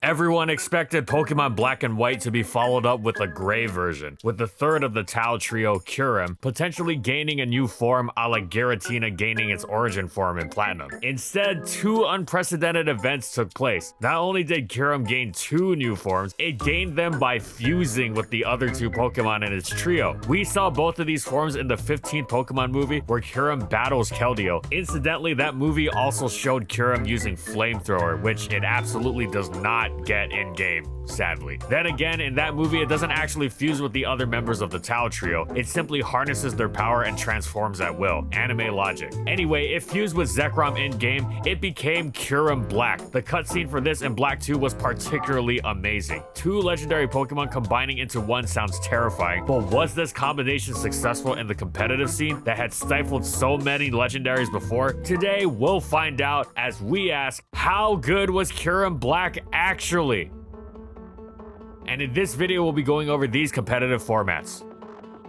Everyone expected Pokemon Black and White to be followed up with a gray version, with the third of the Tau trio, Kyurem, potentially gaining a new form a la Giratina gaining its origin form in Platinum. Instead, two unprecedented events took place. Not only did Kyurem gain two new forms, it gained them by fusing with the other two Pokemon in its trio. We saw both of these forms in the 15th Pokemon movie where Kyurem battles Keldeo. Incidentally, that movie also showed Kyurem using Flamethrower, which it absolutely does not get in-game, sadly. Then again, in that movie, it doesn't actually fuse with the other members of the Tau trio. It simply harnesses their power and transforms at will. Anime logic. Anyway, it fused with Zekrom in-game. It became Kyurem Black. The cutscene for this in Black 2 was particularly amazing. Two legendary Pokemon combining into one sounds terrifying, but was this combination successful in the competitive scene that had stifled so many legendaries before? Today, we'll find out as we ask, how good was Kyurem Black actually? And in this video, we'll be going over these competitive formats.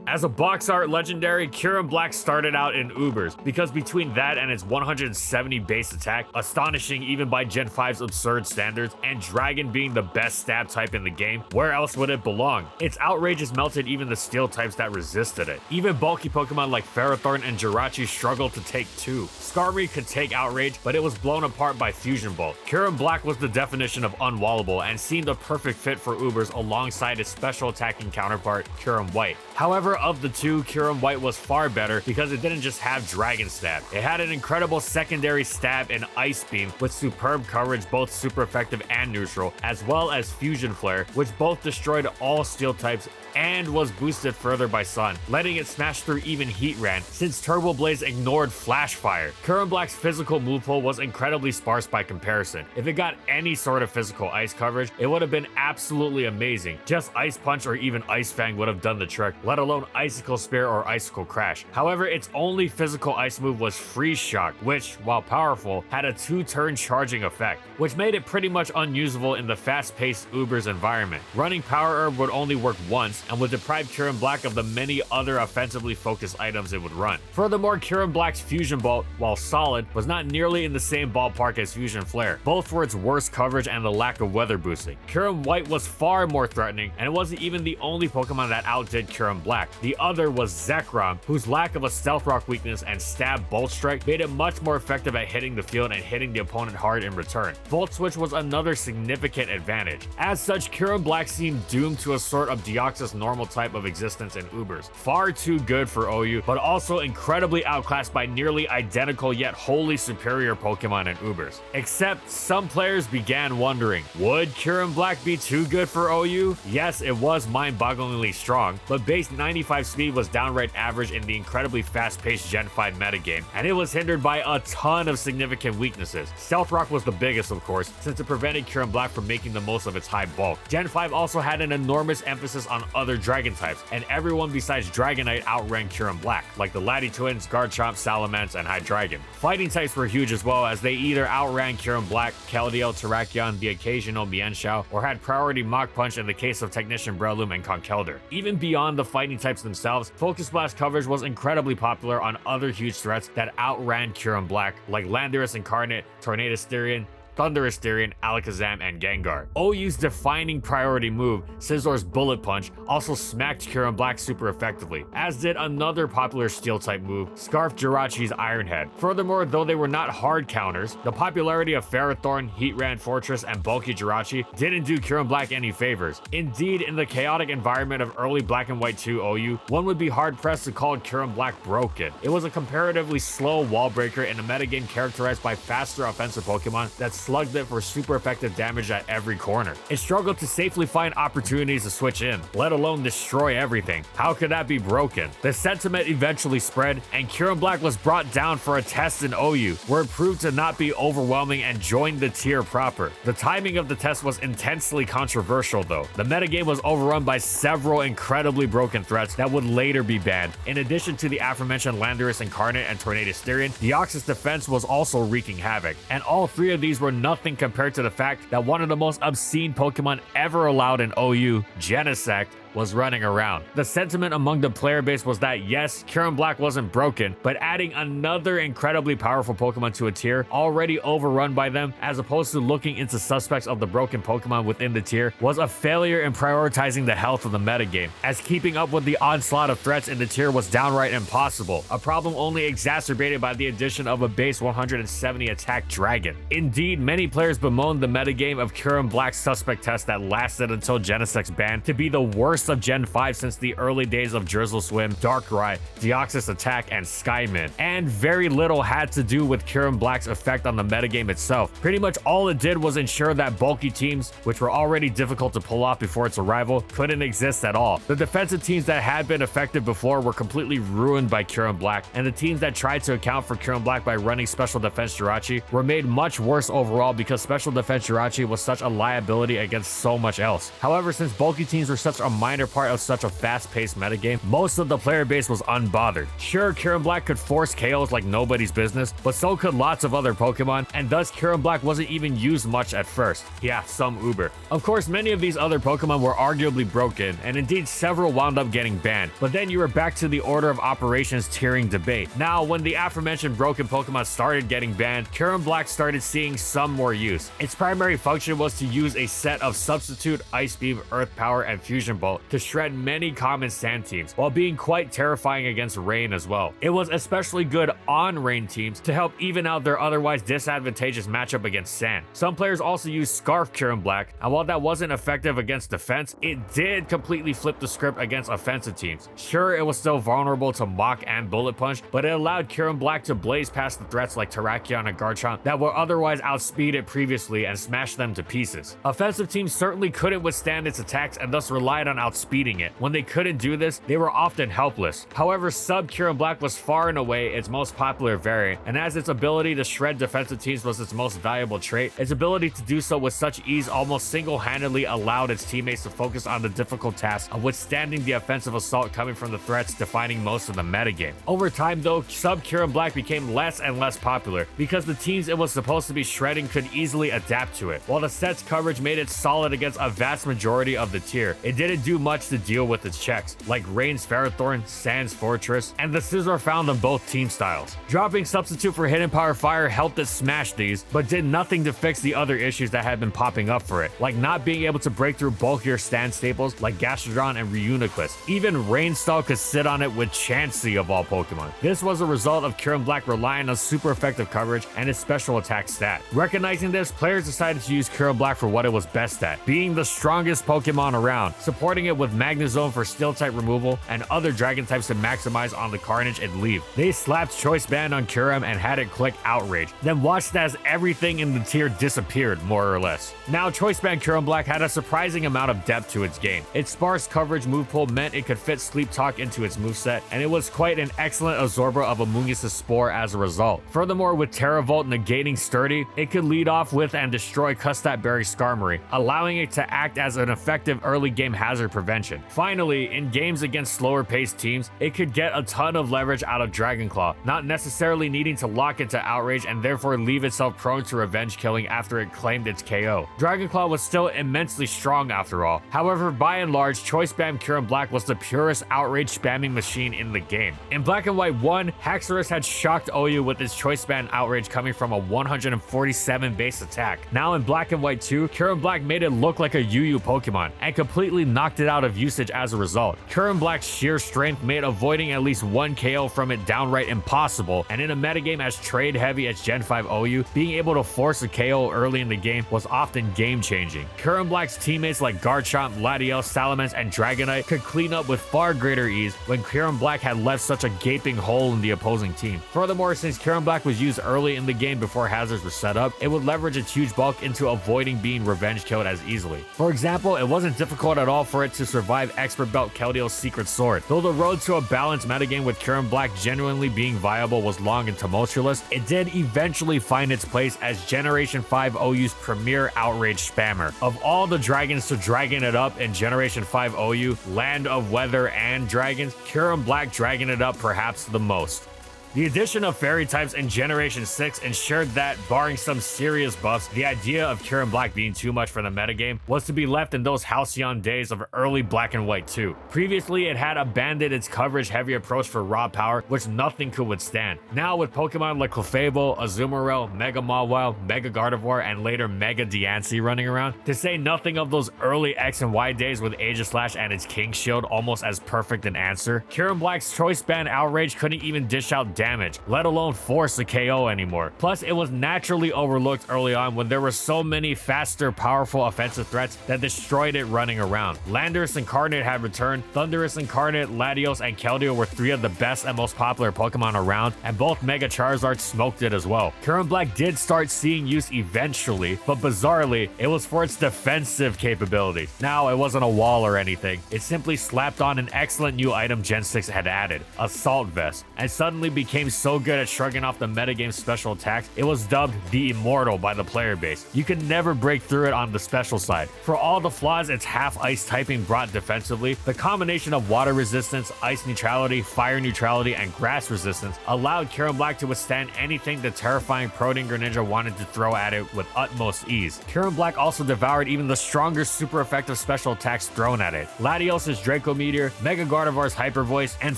As a box art legendary, Kyurem Black started out in Ubers, because between that and its 170 base attack, astonishing even by Gen 5's absurd standards, and Dragon being the best stab type in the game, where else would it belong? Its outrages melted even the steel types that resisted it. Even bulky Pokemon like Ferrothorn and Jirachi struggled to take two. Skarmory could take outrage, but it was blown apart by Fusion Bolt. Kyurem Black was the definition of unwallable and seemed a perfect fit for Ubers alongside its special attacking counterpart, Kyurem White. However, of the two, Kyurem White was far better because it didn't just have Dragon Stab. It had an incredible secondary stab in Ice Beam with superb coverage, both super effective and neutral, as well as Fusion Flare, which both destroyed all steel types and was boosted further by Sun, letting it smash through even Heatran, since Turbo Blaze ignored Flash Fire. Kyurem Black's physical move pool was incredibly sparse by comparison. If it got any sort of physical ice coverage, it would have been absolutely amazing. Just Ice Punch or even Ice Fang would have done the trick, let alone Icicle Spear or Icicle Crash. However, its only physical ice move was Freeze Shock, which, while powerful, had a 2-turn charging effect, which made it pretty much unusable in the fast-paced Ubers environment. Running Power Herb would only work once, and would deprive Kyurem Black of the many other offensively focused items it would run. Furthermore, Kyurem Black's Fusion Bolt, while solid, was not nearly in the same ballpark as Fusion Flare, both for its worse coverage and the lack of weather boosting. Kyurem White was far more threatening, and it wasn't even the only Pokemon that outdid Kyurem Black. The other was Zekrom, whose lack of a Stealth Rock weakness and Stab Bolt Strike made it much more effective at hitting the field and hitting the opponent hard in return. Volt Switch was another significant advantage. As such, Kyurem Black seemed doomed to a sort of Deoxys normal type of existence in Ubers. Far too good for OU, but also incredibly outclassed by nearly identical yet wholly superior Pokemon in Ubers. Except some players began wondering, would Kyurem Black be too good for OU? Yes, it was mind-bogglingly strong, but base 95 speed was downright average in the incredibly fast-paced Gen 5 metagame, and it was hindered by a ton of significant weaknesses. Stealth Rock was the biggest, of course, since it prevented Kyurem Black from making the most of its high bulk. Gen 5 also had an enormous emphasis on other Dragon types, and everyone besides Dragonite outran Kyurem Black, like the Lati Twins, Garchomp, Salamence, and Hydreigon. Fighting types were huge as well, as they either outran Kyurem Black, Keldeo, Terrakion, the occasional Mienshao, or had priority Mach Punch in the case of Technician Breloom and Conkeldurr. Even beyond the fighting types themselves, Focus Blast coverage was incredibly popular on other huge threats that outran Kyurem Black, like Landorus Incarnate, Tornadus, Thundurus, Alakazam, and Gengar. OU's defining priority move, Scizzor's Bullet Punch, also smacked Kyurem Black super effectively, as did another popular Steel-type move, Scarf Jirachi's Iron Head. Furthermore, though they were not hard counters, the popularity of Ferrothorn, Heatran, Fortress, and bulky Jirachi didn't do Kyurem Black any favors. Indeed, in the chaotic environment of early Black and White 2 OU, one would be hard-pressed to call Kyurem Black broken. It was a comparatively slow wall breaker in a metagame characterized by faster offensive Pokemon that slugged it for super effective damage at every corner. It struggled to safely find opportunities to switch in, let alone destroy everything. How could that be broken? The sentiment eventually spread, and Kyurem Black was brought down for a test in OU, where it proved to not be overwhelming and joined the tier proper. The timing of the test was intensely controversial though. The metagame was overrun by several incredibly broken threats that would later be banned. In addition to the aforementioned Landorus Incarnate and Tornadus, Deoxys defense was also wreaking havoc, and all three of these were nothing compared to the fact that one of the most obscene Pokemon ever allowed in OU, Genesect, was running around. The sentiment among the player base was that yes, Kyurem Black wasn't broken, but adding another incredibly powerful Pokemon to a tier already overrun by them, as opposed to looking into suspects of the broken Pokemon within the tier, was a failure in prioritizing the health of the metagame, as keeping up with the onslaught of threats in the tier was downright impossible, a problem only exacerbated by the addition of a base 170 attack dragon. Indeed, many players bemoaned the metagame of Kyurem Black's suspect test that lasted until Genesec's ban to be the worst of Gen 5 since the early days of Drizzle Swim, Darkrai, Deoxys Attack, and Skymin, and very little had to do with Kyurem Black's effect on the metagame itself. Pretty much all it did was ensure that bulky teams, which were already difficult to pull off before its arrival, couldn't exist at all. The defensive teams that had been effective before were completely ruined by Kyurem Black, and the teams that tried to account for Kyurem Black by running Special Defense Jirachi were made much worse overall because Special Defense Jirachi was such a liability against so much else. However, since bulky teams were such a minor part of such a fast-paced metagame, most of the player base was unbothered. Sure, Kyurem Black could force KOs like nobody's business, but so could lots of other Pokemon, and thus Kyurem Black wasn't even used much at first. Yeah, some Uber. Of course, many of these other Pokemon were arguably broken, and indeed several wound up getting banned, but then you were back to the order of operations tiering debate. Now, when the aforementioned broken Pokemon started getting banned, Kyurem Black started seeing some more use. Its primary function was to use a set of Substitute, Ice Beam, Earth Power, and Fusion Bolt to shred many common sand teams, while being quite terrifying against rain as well. It was especially good on rain teams to help even out their otherwise disadvantageous matchup against sand. Some players also used Scarf Kyurem Black, and while that wasn't effective against defense, it did completely flip the script against offensive teams. Sure, it was still vulnerable to Mach and Bullet Punch, but it allowed Kyurem Black to blaze past the threats like Terrakion and Garchomp that were otherwise outspeeded previously and smash them to pieces. Offensive teams certainly couldn't withstand its attacks and thus relied on outspeeding it. When they couldn't do this, they were often helpless. However, Sub Kyurem Black was far and away its most popular variant, and as its ability to shred defensive teams was its most valuable trait, its ability to do so with such ease almost single-handedly allowed its teammates to focus on the difficult task of withstanding the offensive assault coming from the threats defining most of the metagame. Over time though, Sub Kyurem Black became less and less popular because the teams it was supposed to be shredding could easily adapt to it. While the set's coverage made it solid against a vast majority of the tier, it didn't do much to deal with its checks, like Rain's Ferrothorn, Sand's Fortress, and the Scizor found on both team styles. Dropping Substitute for Hidden Power Fire helped it smash these, but did nothing to fix the other issues that had been popping up for it, like not being able to break through bulkier stand staples like Gastrodon and Reuniclus. Even Rainstorm could sit on it with Chansey of all Pokemon. This was a result of Kyurem Black relying on super effective coverage and its special attack stat. Recognizing this, players decided to use Kyurem Black for what it was best at, being the strongest Pokemon around, supporting it with Magnezone for Steel type removal and other Dragon types to maximize on the carnage and leave. They slapped Choice Band on Kyurem and had it click Outrage, then watched as everything in the tier disappeared, more or less. Now, Choice Band Kyurem Black had a surprising amount of depth to its game. Its sparse coverage move pool meant it could fit Sleep Talk into its moveset, and it was quite an excellent absorber of Amoonguss' Spore as a result. Furthermore, with Terra Volt negating Sturdy, it could lead off with and destroy Custap Berry Skarmory, allowing it to act as an effective early game hazard prevention. Finally, in games against slower paced teams, it could get a ton of leverage out of Dragon Claw, not necessarily needing to lock into Outrage and therefore leave itself prone to revenge killing after it claimed its KO. Dragon Claw was still immensely strong after all. However, by and large, Choice Band Kyurem Black was the purest outrage spamming machine in the game. In Black and White 1, Haxorus had shocked OU with its Choice Band outrage coming from a 147 base attack. Now in Black and White 2, Kyurem Black made it look like a UU Pokemon and completely knocked it out of usage as a result. Kyurem Black's sheer strength made avoiding at least one KO from it downright impossible, and in a metagame as trade heavy as Gen 5 OU, being able to force a KO early in the game was often game changing. Kyurem Black's teammates like Garchomp, Latiel, Salamence, and Dragonite could clean up with far greater ease when Kyurem Black had left such a gaping hole in the opposing team. Furthermore, since Kyurem Black was used early in the game before hazards were set up, it would leverage its huge bulk into avoiding being revenge killed as easily. For example, it wasn't difficult at all for it to survive Expert Belt Keldeo's Secret Sword. Though the road to a balanced metagame with Kyurem Black genuinely being viable was long and tumultuous, it did eventually find its place as Generation 5 OU's premier outrage spammer. Of all the dragons to dragon it up in Generation 5 OU, Land of Weather and Dragons, Kyurem Black dragging it up perhaps the most. The addition of fairy types in Generation 6 ensured that, barring some serious buffs, the idea of Kyurem Black being too much for the metagame was to be left in those halcyon days of early Black and White 2. Previously, it had abandoned its coverage-heavy approach for raw power, which nothing could withstand. Now, with Pokemon like Clefable, Azumarill, Mega Mawile, Mega Gardevoir, and later Mega Diancie running around, to say nothing of those early X and Y days with Aegislash and its King Shield almost as perfect an answer, Kyurem Black's Choice Band Outrage couldn't even dish out damage, let alone force a KO anymore. Plus, it was naturally overlooked early on when there were so many faster, powerful offensive threats that destroyed it running around. Landorus Incarnate had returned, Thundurus Incarnate, Latios, and Keldeo were three of the best and most popular Pokemon around, and both Mega Charizard smoked it as well. Kyurem Black did start seeing use eventually, but bizarrely, it was for its defensive capability. Now, it wasn't a wall or anything, it simply slapped on an excellent new item Gen 6 had added, Assault Vest, and suddenly became so good at shrugging off the metagame's special attacks, it was dubbed the Immortal by the player base. You could never break through it on the special side. For all the flaws its half ice typing brought defensively, the combination of water resistance, ice neutrality, fire neutrality, and grass resistance allowed Kyurem Black to withstand anything the terrifying Protein Greninja wanted to throw at it with utmost ease. Kyurem Black also devoured even the stronger super effective special attacks thrown at it. Latios' Draco Meteor, Mega Gardevoir's Hyper Voice, and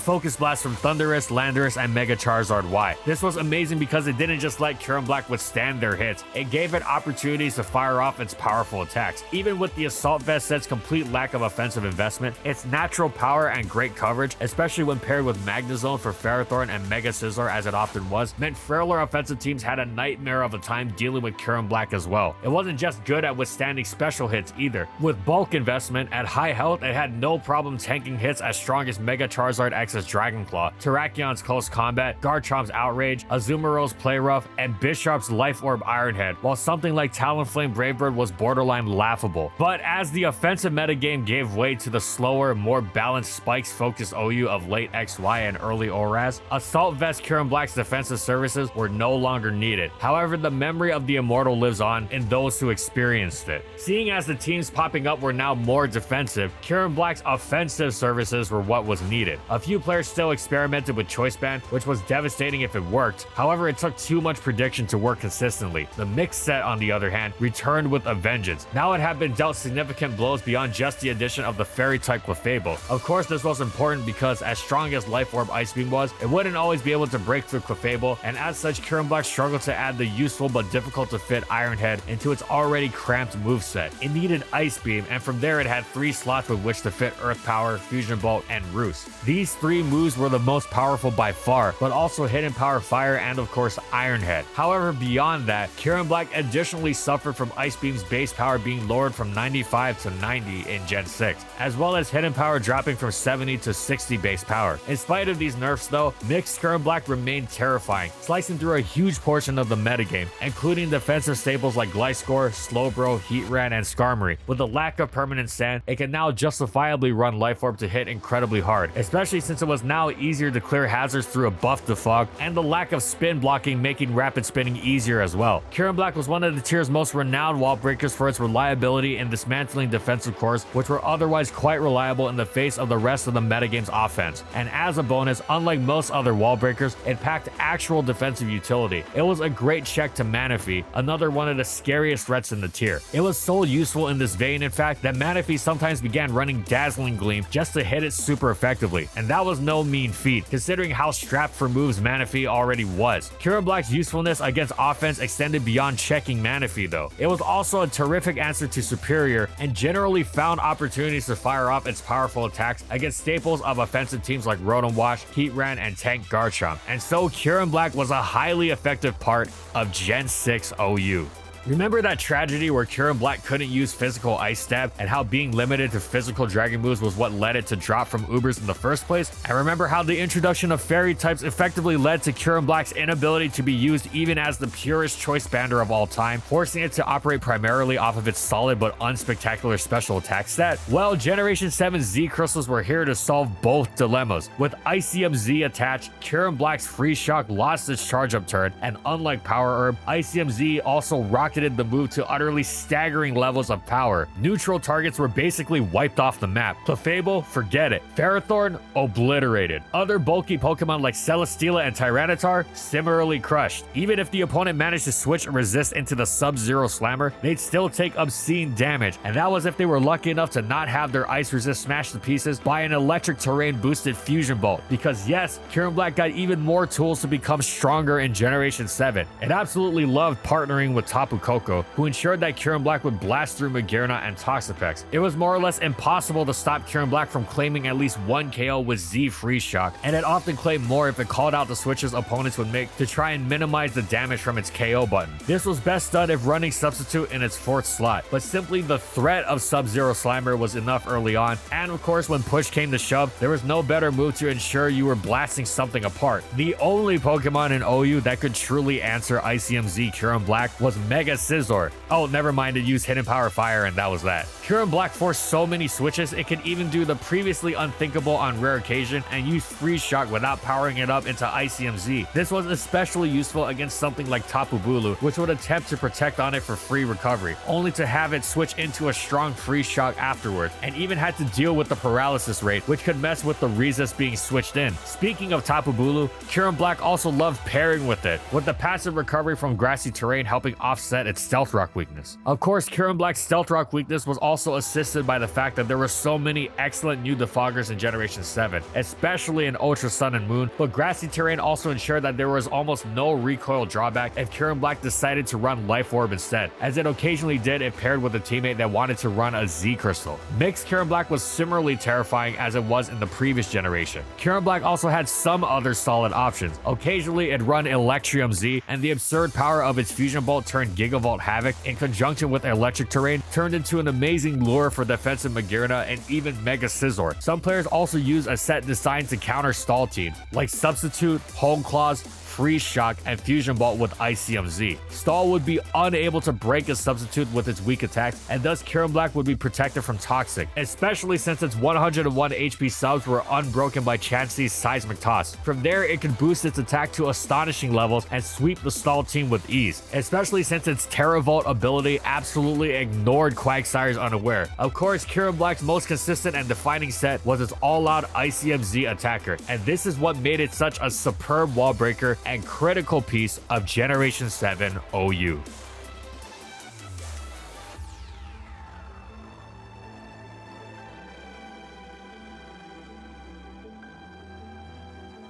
Focus Blast from Thundurus, Landorus, and Mega Charizard Y. This was amazing because it didn't just let Kyurem Black withstand their hits, it gave it opportunities to fire off its powerful attacks. Even with the Assault Vest set's complete lack of offensive investment, its natural power and great coverage, especially when paired with Magnezone for Ferrothorn and Mega Scizor as it often was, meant frailer offensive teams had a nightmare of a time dealing with Kyurem Black as well. It wasn't just good at withstanding special hits either. With bulk investment at high health, it had no problem tanking hits as strong as Mega Charizard X's Dragon Claw, Terrakion's Close Combat, Garchomp's Outrage, Azumarill's Play Rough, and Bisharp's Life Orb Ironhead, while something like Talonflame Bravebird was borderline laughable. But as the offensive metagame gave way to the slower, more balanced spikes-focused OU of late XY and early ORAS, Assault Vest Kyurem Black's defensive services were no longer needed. However, the memory of the Immortal lives on in those who experienced it. Seeing as the teams popping up were now more defensive, Kyurem Black's offensive services were what was needed. A few players still experimented with Choice Band, which was devastating if it worked. However, it took too much prediction to work consistently. The mixed set, on the other hand, returned with a vengeance. Now it had been dealt significant blows beyond just the addition of the Fairy type Clefable. Of course, this was important because as strong as Life Orb Ice Beam was, it wouldn't always be able to break through Clefable, and as such, Kyurem Black struggled to add the useful but difficult to fit Iron Head into its already cramped moveset. It needed Ice Beam, and from there it had 3 slots with which to fit Earth Power, Fusion Bolt, and Roost. These 3 moves were the most powerful by far, but also Hidden Power Fire and of course Iron Head. However, beyond that, Kyurem Black additionally suffered from Ice Beam's base power being lowered from 95 to 90 in Gen 6, as well as Hidden Power dropping from 70 to 60 base power. In spite of these nerfs though, mixed Kyurem Black remained terrifying, slicing through a huge portion of the metagame, including defensive staples like Gliscor, Slowbro, Heatran, and Skarmory. With a lack of permanent sand, it can now justifiably run Life Orb to hit incredibly hard, especially since it was now easier to clear hazards through a buff to Fog, and the lack of spin blocking making rapid spinning easier as well. Kyurem Black was one of the tier's most renowned wall breakers for its reliability in dismantling defensive cores, which were otherwise quite reliable in the face of the rest of the metagame's offense. And as a bonus, unlike most other wall breakers, it packed actual defensive utility. It was a great check to Manaphy, another one of the scariest threats in the tier. It was so useful in this vein, in fact, that Manaphy sometimes began running Dazzling Gleam just to hit it super effectively, and that was no mean feat, considering how strapped for moves Manaphy already was. Kyurem Black's usefulness against offense extended beyond checking Manaphy though. It was also a terrific answer to Superior, and generally found opportunities to fire off its powerful attacks against staples of offensive teams like Rotom Wash, Heatran, and Tank Garchomp. And so Kyurem Black was a highly effective part of Gen 6 OU. Remember that tragedy where Kyurem Black couldn't use physical Ice Stab, and how being limited to physical dragon moves was what led it to drop from Ubers in the first place? And remember how the introduction of Fairy types effectively led to Kyurem Black's inability to be used even as the purest choice bander of all time, forcing it to operate primarily off of its solid but unspectacular special attack stat? Well, Generation 7 Z Crystals were here to solve both dilemmas. With Icium Z attached, Kyurem Black's Freeze Shock lost its charge up turn, and unlike Power Herb, Icium Z also rocked perfected the move to utterly staggering levels of power. Neutral targets were basically wiped off the map. Clefable, forget it. Ferrothorn, obliterated. Other bulky Pokemon like Celesteela and Tyranitar, similarly crushed. Even if the opponent managed to switch and resist into the Sub-Zero Slammer, they'd still take obscene damage, and that was if they were lucky enough to not have their Ice Resist smashed to pieces by an Electric Terrain boosted Fusion Bolt, because yes, Kyurem Black got even more tools to become stronger in Generation 7. It absolutely loved partnering with Tapu Koko, who ensured that Kyurem Black would blast through Magearna and Toxapex. It was more or less impossible to stop Kyurem Black from claiming at least one KO with Z Freeze Shock, and it often claimed more if it called out the switches opponents would make to try and minimize the damage from its KO button. This was best done if running Substitute in its 4th slot, but simply the threat of Sub-Zero Slimer was enough early on, and of course when push came to shove, there was no better move to ensure you were blasting something apart. The only Pokemon in OU that could truly answer ICMZ Kyurem Black was Mega Scizor. Oh, never mind, it used Hidden Power Fire and that was that. Kyurem Black forced so many switches, it could even do the previously unthinkable on rare occasion and use Freeze Shock without powering it up into ICMZ. This was especially useful against something like Tapu Bulu, which would attempt to protect on it for free recovery, only to have it switch into a strong Freeze Shock afterward, and even had to deal with the paralysis rate, which could mess with the resist being switched in. Speaking of Tapu Bulu, Kyurem Black also loved pairing with it, with the passive recovery from grassy terrain helping offset its Stealth Rock weakness. Of course, Kyurem Black's Stealth Rock weakness was also assisted by the fact that there were so many excellent new defoggers in Generation 7, especially in Ultra Sun and Moon, but grassy terrain also ensured that there was almost no recoil drawback if Kyurem Black decided to run Life Orb instead, as it occasionally did if paired with a teammate that wanted to run a Z Crystal. Mixed Kyurem Black was similarly terrifying as it was in the previous generation. Kyurem Black also had some other solid options. Occasionally it'd run Electrium Z, and the absurd power of its Fusion Bolt turned Gigavolt Havoc in conjunction with Electric Terrain turned into an amazing lure for defensive Magearna and even Mega Scizor. Some players also use a set designed to counter stall teams, like Substitute, Home Claws, Freeze Shock, and Fusion Bolt with ICMZ. Stall would be unable to break a Substitute with its weak attacks, and thus Kyurem Black would be protected from Toxic, especially since its 101 HP subs were unbroken by Chansey's Seismic Toss. From there, it could boost its attack to astonishing levels and sweep the stall team with ease, especially since its Terravolt ability absolutely ignored Quagsire's Unaware. Of course, Kyurem Black's most consistent and defining set was its all-out ICMZ attacker, and this is what made it such a superb wall breaker and critical piece of Generation 7 OU.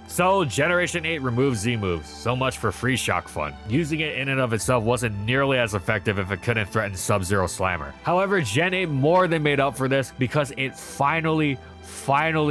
So, Generation 8 removed Z moves, so much for Freeze Shock fun. Using it in and of itself wasn't nearly as effective if it couldn't threaten Sub-Zero Slammer. However, Gen 8 more than made up for this because it finally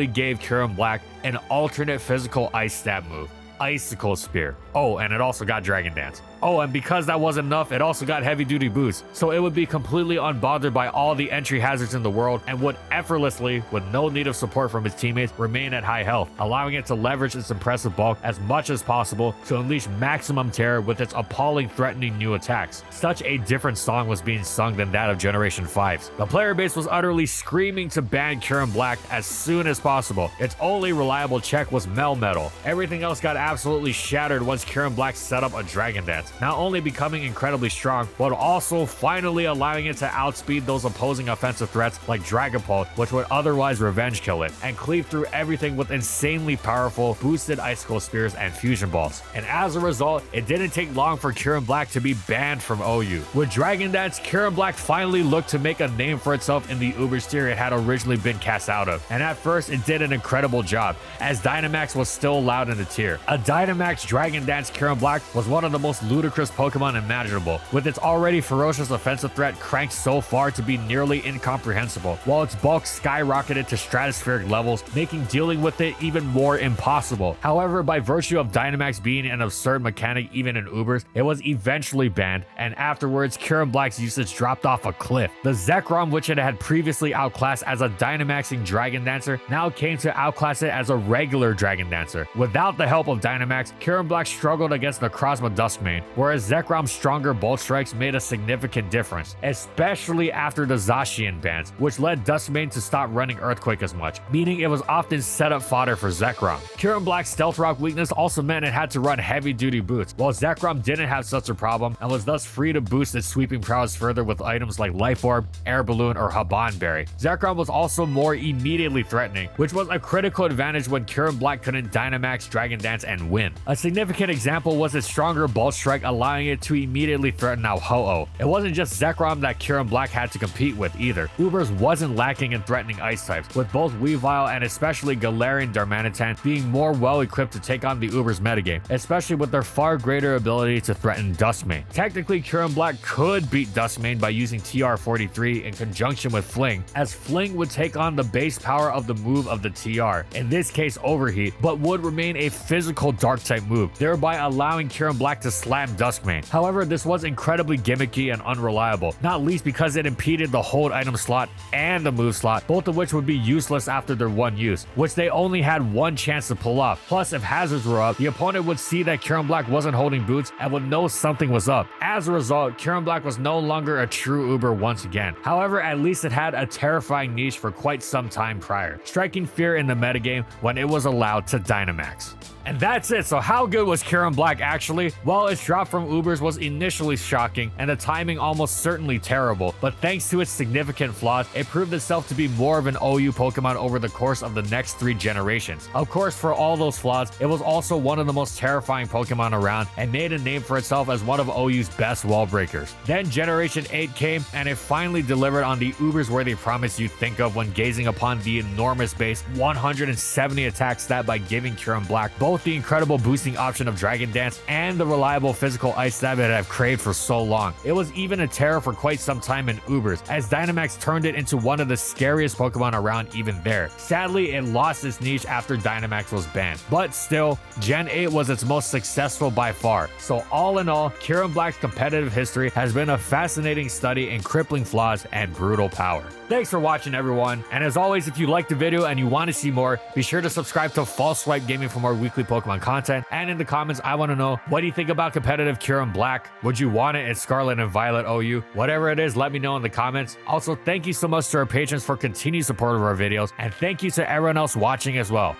gave Kyurem Black an alternate physical ice stab move. Icicle Spear. Oh, and it also got Dragon Dance. Oh, and because that wasn't enough, it also got heavy duty boost, so it would be completely unbothered by all the entry hazards in the world and would effortlessly, with no need of support from its teammates, remain at high health, allowing it to leverage its impressive bulk as much as possible to unleash maximum terror with its appalling threatening new attacks. Such a different song was being sung than that of Generation 5's. The player base was utterly screaming to ban Kyurem Black as soon as possible. Its only reliable check was Melmetal. Everything else got absolutely shattered once Kyurem Black set up a Dragon Dance, not only becoming incredibly strong, but also finally allowing it to outspeed those opposing offensive threats like Dragapult, which would otherwise revenge kill it, and cleave through everything with insanely powerful boosted Icicle Spears and Fusion Balls. And as a result, it didn't take long for Kyurem Black to be banned from OU. With Dragon Dance, Kyurem Black finally looked to make a name for itself in the Uber tier it had originally been cast out of, and at first it did an incredible job, as Dynamax was still allowed in the tier. A Dynamax Dragon Dance Kyurem Black was one of the most ludicrous Pokemon imaginable, with its already ferocious offensive threat cranked so far to be nearly incomprehensible, while its bulk skyrocketed to stratospheric levels, making dealing with it even more impossible. However, by virtue of Dynamax being an absurd mechanic even in Ubers, it was eventually banned, and afterwards Kyurem Black's usage dropped off a cliff. The Zekrom, which it had previously outclassed as a Dynamaxing Dragon Dancer, now came to outclass it as a regular Dragon Dancer. Without the help of Dynamax, Kyurem Black's struggled against Necrozma Duskmane, whereas Zekrom's stronger bolt strikes made a significant difference, especially after the Zacian bans, which led Duskmane to stop running Earthquake as much, meaning it was often set up fodder for Zekrom. Kyurem Black's Stealth Rock weakness also meant it had to run heavy-duty boots, while Zekrom didn't have such a problem and was thus free to boost its sweeping prowess further with items like Life Orb, Air Balloon, or Haban Berry. Zekrom was also more immediately threatening, which was a critical advantage when Kyurem Black couldn't Dynamax, Dragon Dance, and win. A significant example was its stronger Bolt Strike, allowing it to immediately threaten out Ho-Oh. It wasn't just Zekrom that Kyurem Black had to compete with either. Ubers wasn't lacking in threatening ice types, with both Weavile and especially Galarian Darmanitan being more well equipped to take on the Ubers metagame, especially with their far greater ability to threaten Duskmane. Technically, Kyurem Black could beat Duskmane by using TR43 in conjunction with Fling, as Fling would take on the base power of the move of the TR, in this case Overheat, but would remain a physical dark type move, thereby allowing Kyurem Black to slam Duskmane. However, this was incredibly gimmicky and unreliable, not least because it impeded the hold item slot and the move slot, both of which would be useless after their one use, which they only had one chance to pull off. Plus, if hazards were up, the opponent would see that Kyurem Black wasn't holding boots and would know something was up. As a result, Kyurem Black was no longer a true Uber once again. However, at least it had a terrifying niche for quite some time prior, striking fear in the metagame when it was allowed to Dynamax. And that's it. So how good was Kyurem Black actually? Well, its drop from Ubers was initially shocking and the timing almost certainly terrible, but thanks to its significant flaws, it proved itself to be more of an OU Pokemon over the course of the next 3 generations. Of course, for all those flaws, it was also one of the most terrifying Pokemon around and made a name for itself as one of OU's best wall breakers. Then Generation 8 came and it finally delivered on the Ubers-worthy promise you'd think of when gazing upon the enormous base 170 attack stat by giving Kyurem Black both the incredible boosting option of Dragon Dance and the reliable physical ice stab it have craved for so long. It was even a terror for quite some time in Ubers, as Dynamax turned it into one of the scariest Pokemon around even there. Sadly, it lost its niche after Dynamax was banned, but still, Gen 8 was its most successful by far. So all in all, Kyurem Black's competitive history has been a fascinating study in crippling flaws and brutal power. Thanks for watching, everyone, and as always, if you liked the video and you want to see more, be sure to subscribe to False Swipe Gaming for more weekly Pokemon content. And in the comments, I want to know, what do you think about competitive Kyurem Black? Would you want it in Scarlet and Violet OU? Whatever it is, let me know in the comments. Also, thank you so much to our patrons for continued support of our videos, and thank you to everyone else watching as well.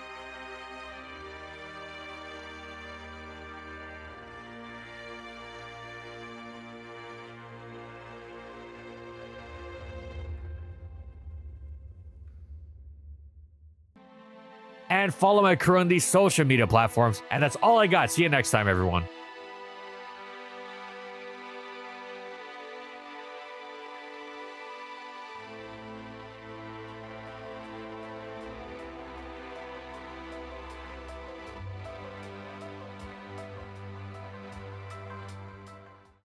And follow my crew on these social media platforms. And that's all I got. See you next time, everyone.